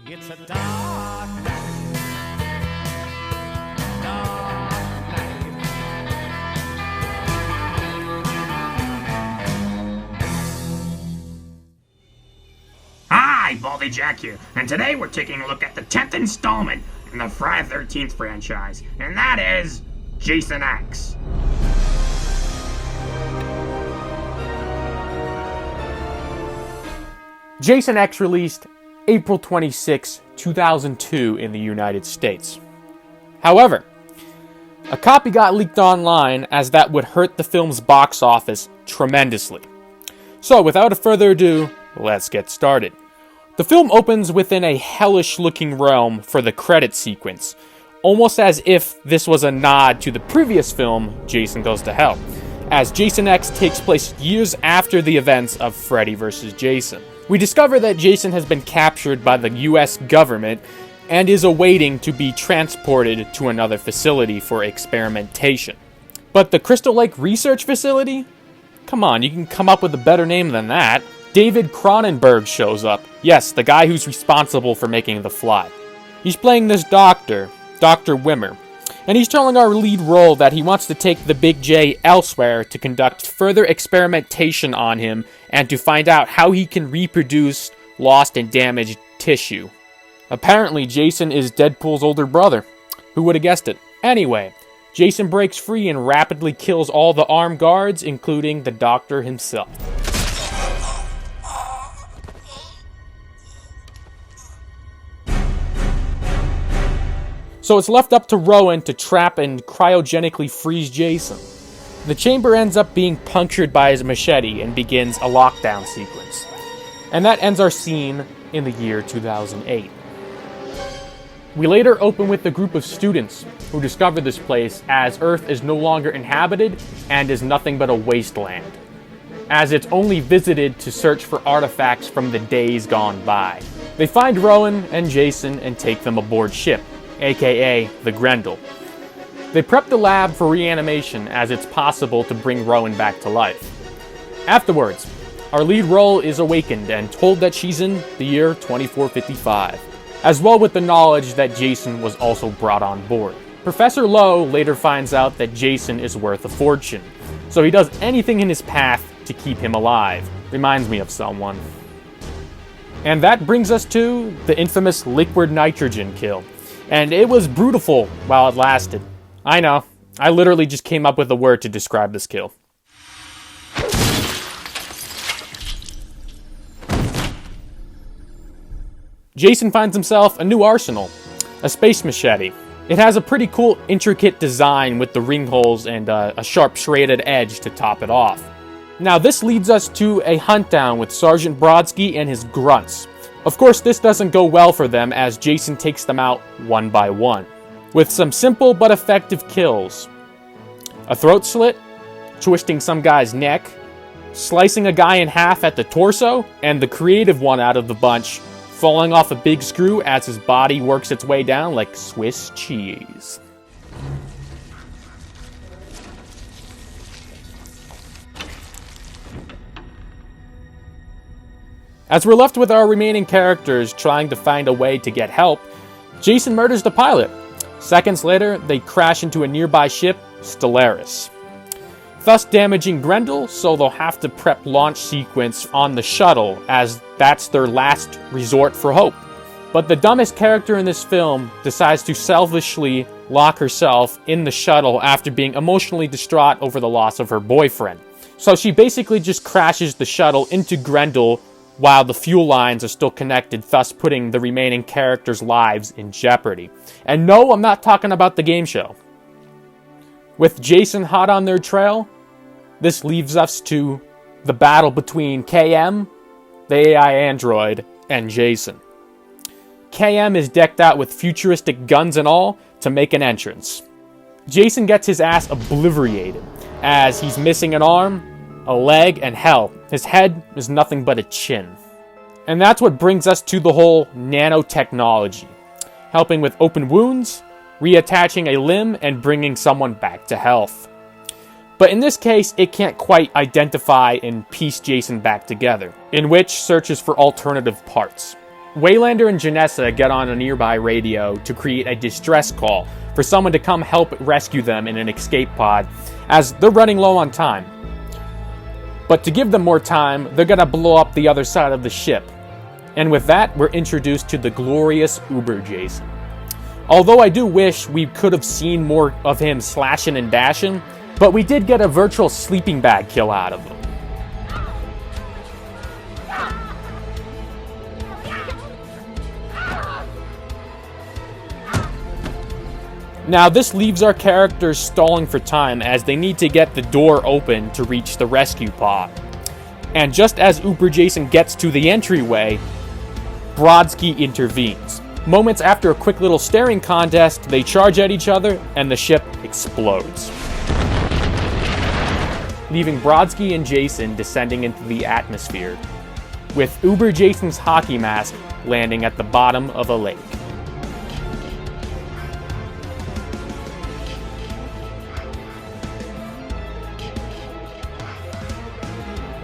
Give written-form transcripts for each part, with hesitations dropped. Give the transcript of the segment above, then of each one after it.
It's a dark night. Dark night. Hi, Baldy Jack here, and today we're taking a look at the 10th installment in the Friday the 13th franchise, and that is Jason X. Jason X released April 26, 2002 in the United States. However, a copy got leaked online as that would hurt the film's box office tremendously. So without further ado, let's get started. The film opens within a hellish-looking realm for the credit sequence, almost as if this was a nod to the previous film, Jason Goes to Hell, as Jason X takes place years after the events of Freddy vs. Jason. We discover that Jason has been captured by the US government and is awaiting to be transported to another facility for experimentation. But the Crystal Lake Research Facility? Come on, you can come up with a better name than that. David Cronenberg shows up. Yes, the guy who's responsible for making The Fly. He's playing this doctor, Dr. Wimmer, and he's telling our lead role that he wants to take the Big J elsewhere to conduct further experimentation on him and to find out how he can reproduce lost and damaged tissue. Apparently, Jason is Deadpool's older brother. Who would have guessed it? Anyway, Jason breaks free and rapidly kills all the armed guards, including the doctor himself. So it's left up to Rowan to trap and cryogenically freeze Jason. The chamber ends up being punctured by his machete and begins a lockdown sequence. And that ends our scene in the year 2008. We later open with a group of students who discover this place as Earth is no longer inhabited and is nothing but a wasteland, as it's only visited to search for artifacts from the days gone by. They find Rowan and Jason and take them aboard ship, aka the Grendel. They prep the lab for reanimation as it's possible to bring Rowan back to life. Afterwards, our lead role is awakened and told that she's in the year 2455, as well with the knowledge that Jason was also brought on board. Professor Lowe later finds out that Jason is worth a fortune, so he does anything in his path to keep him alive. Reminds me of someone. And that brings us to the infamous liquid nitrogen kill. And it was brutal while it lasted. I know, I literally just came up with a word to describe this kill. Jason finds himself a new arsenal, a space machete. It has a pretty cool, intricate design with the ring holes and a sharp serrated edge to top it off. Now this leads us to a hunt down with Sergeant Brodsky and his grunts. Of course, this doesn't go well for them as Jason takes them out one by one, with some simple but effective kills. A throat slit, twisting some guy's neck, slicing a guy in half at the torso, and the creative one out of the bunch, falling off a big screw as his body works its way down like Swiss cheese. As we're left with our remaining characters trying to find a way to get help, Jason murders the pilot. Seconds later, they crash into a nearby ship, Stellaris, thus damaging Grendel, so they'll have to prep launch sequence on the shuttle as that's their last resort for hope. But the dumbest character in this film decides to selfishly lock herself in the shuttle after being emotionally distraught over the loss of her boyfriend. So she basically just crashes the shuttle into Grendel while the fuel lines are still connected, thus putting the remaining characters' lives in jeopardy. And no, I'm not talking about the game show. With Jason hot on their trail, this leaves us to the battle between KM, the AI android, and Jason. KM is decked out with futuristic guns and all to make an entrance. Jason gets his ass obliterated as he's missing an arm, a leg, and hell, his head is nothing but a chin. And that's what brings us to the whole nanotechnology, helping with open wounds, reattaching a limb, and bringing someone back to health. But in this case, it can't quite identify and piece Jason back together, in which searches for alternative parts. Waylander and Janessa get on a nearby radio to create a distress call for someone to come help rescue them in an escape pod, as they're running low on time. But to give them more time, they're gonna blow up the other side of the ship. And with that, we're introduced to the glorious Uber Jason. Although I do wish we could have seen more of him slashing and dashing, but we did get a virtual sleeping bag kill out of him. Now, this leaves our characters stalling for time as they need to get the door open to reach the rescue pod. And just as Uber Jason gets to the entryway, Brodsky intervenes. Moments after a quick little staring contest, they charge at each other and the ship explodes, leaving Brodsky and Jason descending into the atmosphere, with Uber Jason's hockey mask landing at the bottom of a lake.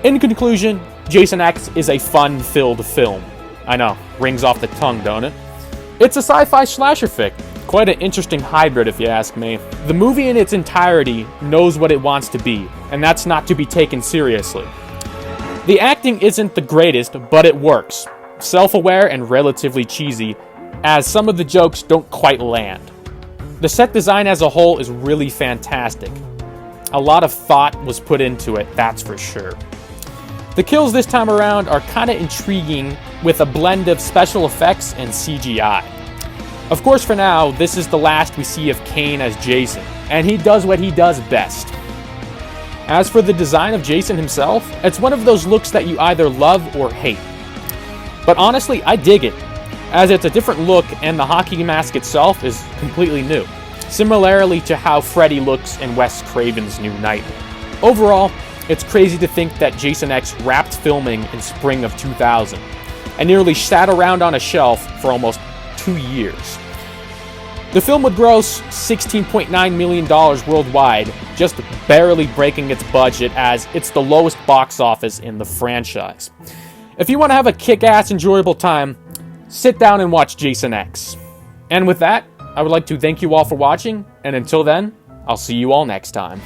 In conclusion, Jason X is a fun-filled film. I know, rings off the tongue, don't it? It's a sci-fi slasher fic. Quite an interesting hybrid, if you ask me. The movie in its entirety knows what it wants to be, and that's not to be taken seriously. The acting isn't the greatest, but it works. Self-aware and relatively cheesy, as some of the jokes don't quite land. The set design as a whole is really fantastic. A lot of thought was put into it, that's for sure. The kills this time around are kinda intriguing with a blend of special effects and CGI. Of course, for now, this is the last we see of Kane as Jason, and he does what he does best. As for the design of Jason himself, it's one of those looks that you either love or hate. But honestly, I dig it, as it's a different look and the hockey mask itself is completely new, similarly to how Freddy looks in Wes Craven's New Nightmare. Overall, it's crazy to think that Jason X wrapped filming in spring of 2000 and nearly sat around on a shelf for almost 2 years. The film would gross $16.9 million worldwide, just barely breaking its budget as it's the lowest box office in the franchise. If you want to have a kick-ass enjoyable time, sit down and watch Jason X. And with that, I would like to thank you all for watching, and until then, I'll see you all next time.